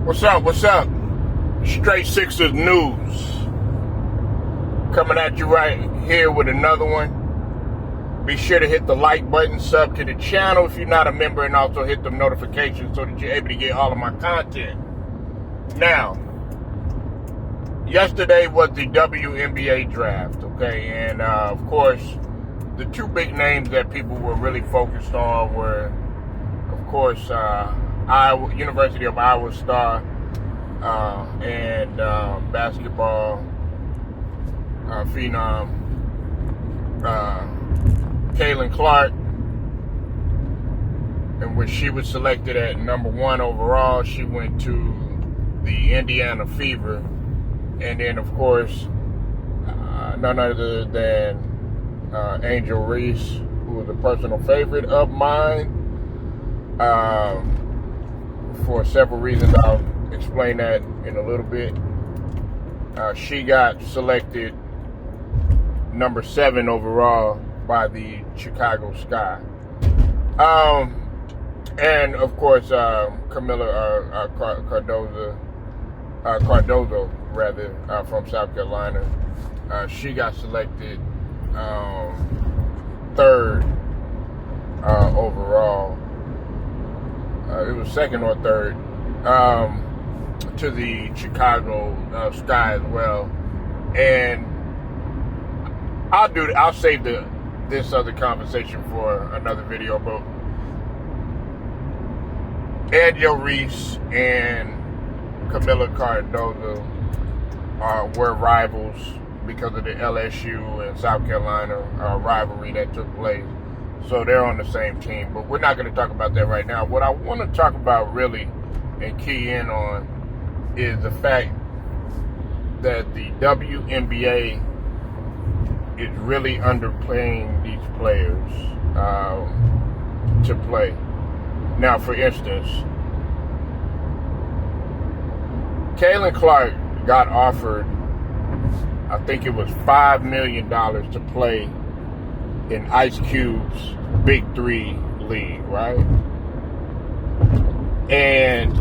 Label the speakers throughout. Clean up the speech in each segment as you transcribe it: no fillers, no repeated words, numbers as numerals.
Speaker 1: What's up? What's up? Straight Sixers news. Coming at you right here with another one. Be sure to hit the like button, sub to the channel if you're not a member, and also hit the notifications so that you're able to get all of my content. Now, yesterday was the Wnba draft, okay? And, of course, the two big names that people were really focused on were, of course, University of Iowa star and basketball phenom Caitlin Clark, and when she was selected at number 1 overall, she went to the Indiana Fever, and then of course none other than Angel Reese, who was a personal favorite of mine. For several reasons, I'll explain that in a little bit. She got selected number 7 overall by the Chicago Sky. And of course, Camila Cardozo, from South Carolina. She got selected 3rd overall. It was 2nd or 3rd to the Chicago Sky as well. And I'll save this other conversation for another video. But Angel Reese and Camila Cardozo were rivals because of the LSU and South Carolina rivalry that took place. So they're on the same team, but we're not going to talk about that right now. What I want to talk about really and key in on is the fact that the WNBA is really underplaying these players to play. Now, for instance, Caitlin Clark got offered, I think it was $5 million to play in Ice Cube's Big 3 league, right? And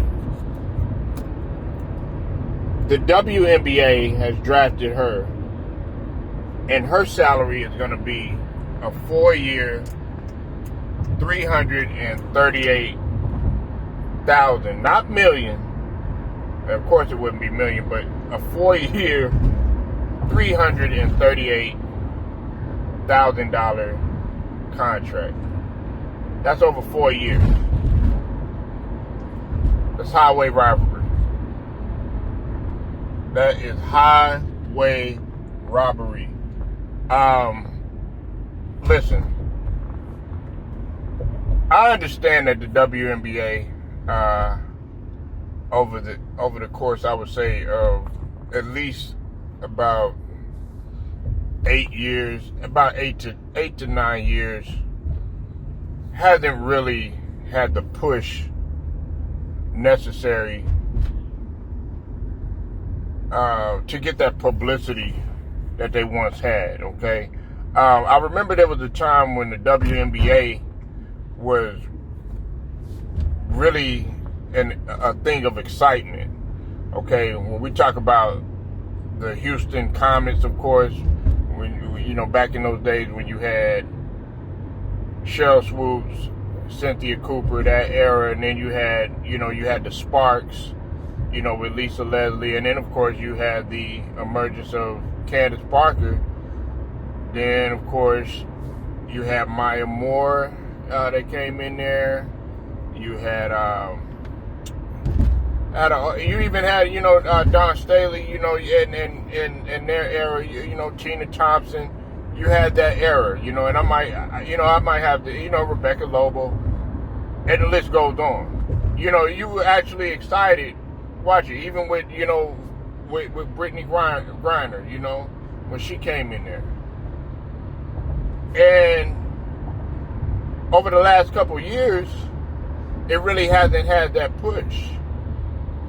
Speaker 1: the WNBA has drafted her, and her salary is going to be a 4-year, $338,000, not million. Of course, it wouldn't be million, but a 4-year, $338,000 contract. That's over 4 years. That's highway robbery. That is highway robbery. Listen, I understand that the WNBA over the course, I would say, of at least about 8 years, about 8 to 9 years, hasn't really had the push necessary to get that publicity that they once had, okay? I remember there was a time when the WNBA was really a thing of excitement, okay? When we talk about the Houston Comets, of course, back in those days when you had Cheryl Swoops, Cynthia Cooper, that era, and then you had the Sparks, with Lisa Leslie, and then of course you had the emergence of Candace Parker. Then of course you had Maya Moore that came in there. You had you even had Dawn Staley, in their era, Tina Thompson. You had that era, and I might have Rebecca Lobo, and the list goes on. You were actually excited, watch it, even with Brittany Griner, when she came in there. And over the last couple of years, it really hasn't had that push.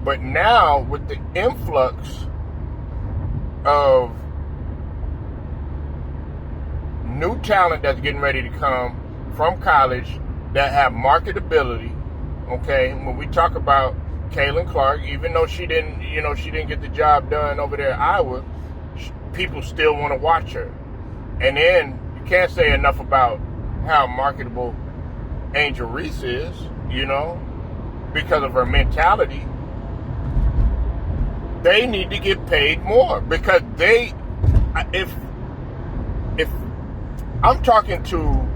Speaker 1: But now, with the influx of new talent that's getting ready to come from college that have marketability, okay? When we talk about Caitlin Clark, even though she didn't get the job done over there at Iowa, people still want to watch her. And then you can't say enough about how marketable Angel Reese is, because of her mentality. They need to get paid more, because if I'm talking to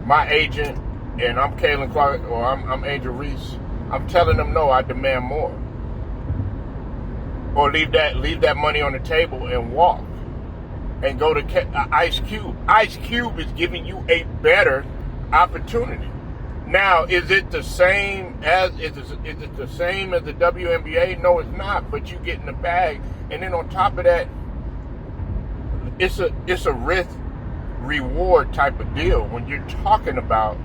Speaker 1: my agent and I'm Caitlin Clark or I'm Angel Reese, I'm telling them, no, I demand more. Or leave that money on the table and walk. And go to Ice Cube. Ice Cube is giving you a better opportunity. Now, is it the same as the WNBA? No, it's not. But you get in the bag, and then on top of that, it's a risk reward type of deal when you're talking about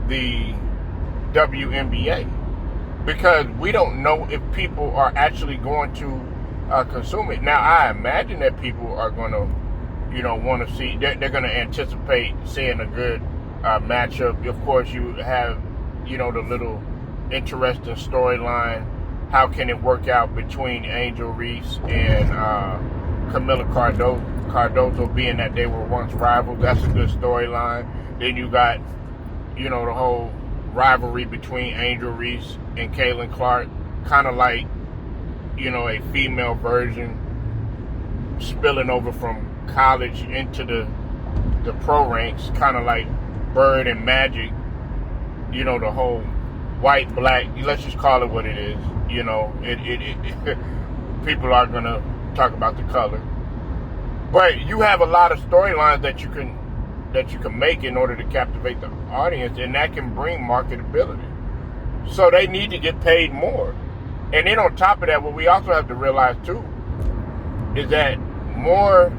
Speaker 1: the WNBA, because we don't know if people are actually going to consume it. Now, I imagine that people are going to, want to see. They're going to anticipate seeing a good matchup. Of course, you have, the little interesting storyline. How can it work out between Angel Reese and Camila Cardozo, being that they were once rivals? That's a good storyline. Then you got, the whole rivalry between Angel Reese and Caitlin Clark, kind of like, a female version spilling over from college into the pro ranks, kind of like Bird and Magic, the whole white, black, let's just call it what it is, people are going to talk about the color. But you have a lot of storylines that you can make in order to captivate the audience, and that can bring marketability. So they need to get paid more. And then on top of that, what we also have to realize too is that more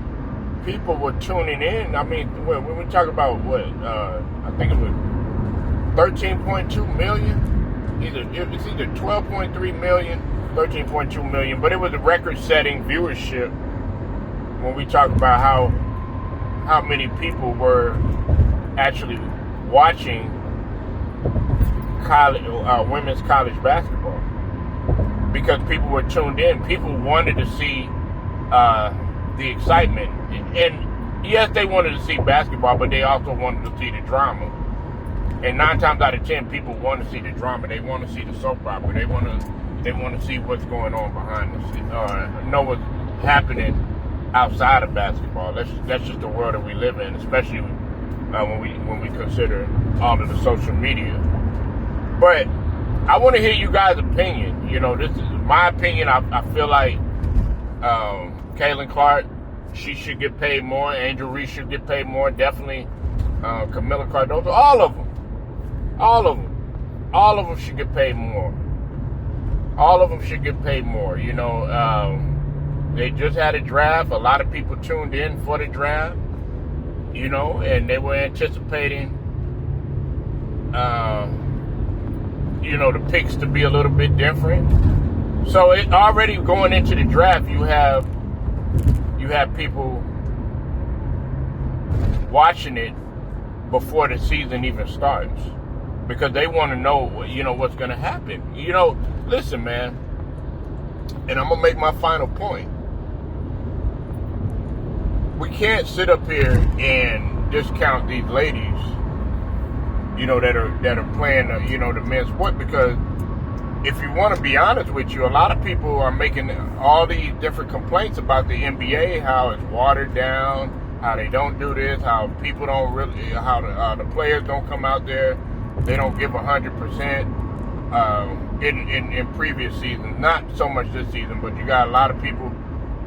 Speaker 1: people were tuning in. I mean, when we talk about I think it was 13.2 million. It's either 12.3 million, 13.2 million, but it was a record-setting viewership when we talk about how many people were actually watching women's college basketball, because people were tuned in. People wanted to see the excitement, and yes, they wanted to see basketball, but they also wanted to see the drama. And 9 times out of 10, people want to see the drama. They want to see the soap opera. They want to see what's going on behind the scenes, know what's happening outside of basketball. That's just the world that we live in, especially when we consider all of the social media. But I want to hear you guys' opinion. This is my opinion. I feel like Caitlin Clark, she should get paid more. Angel Reese should get paid more. Definitely Camila Cardozo. All of them should get paid more. All of them should get paid more. They just had a draft. A lot of people tuned in for the draft. And they were anticipating the picks to be a little bit different. So it already going into the draft, you have people watching it before the season even starts, because they want to know what's going to happen. Listen, man, and I'm gonna make my final point. We can't sit up here and discount these ladies, that are playing, the men's sport, because if you want to be honest with you, a lot of people are making all these different complaints about the NBA, how it's watered down, how they don't do this, how people don't really, how the players don't come out there, they don't give 100% in previous seasons. Not so much this season, but you got a lot of people,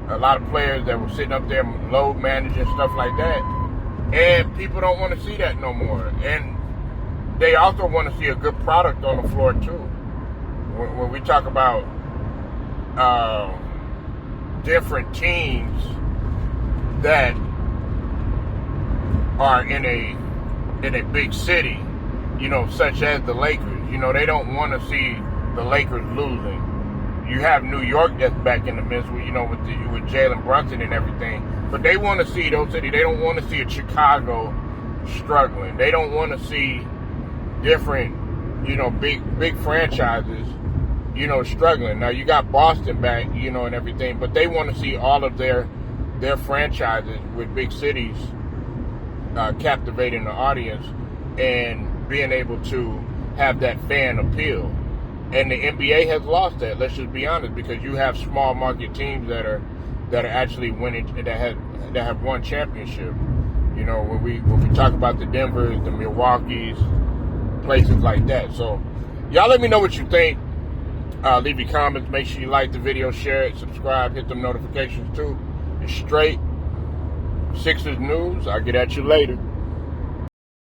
Speaker 1: a lot of players that were sitting up there load managing, stuff like that, and people don't want to see that no more. And they also want to see a good product on the floor too. When we talk about different teams that are in a big city, such as the Lakers, they don't want to see the Lakers losing. You have New York that's back in the mix, with Jalen Brunson and everything, but they want to see those cities. They don't want to see a Chicago struggling. They don't want to see different big franchises, struggling. Now you got Boston back, and everything, but they want to see all of their franchises with big cities captivating the audience and being able to have that fan appeal. And the NBA has lost that. Let's just be honest, because you have small market teams that are actually winning, that have won championship. When we talk about the Denvers, the Milwaukees, places like that. So y'all let me know what you think. Leave your comments. Make sure you like the video, share it, subscribe, hit them notifications too. It's straight Sixers news. I'll get at you later.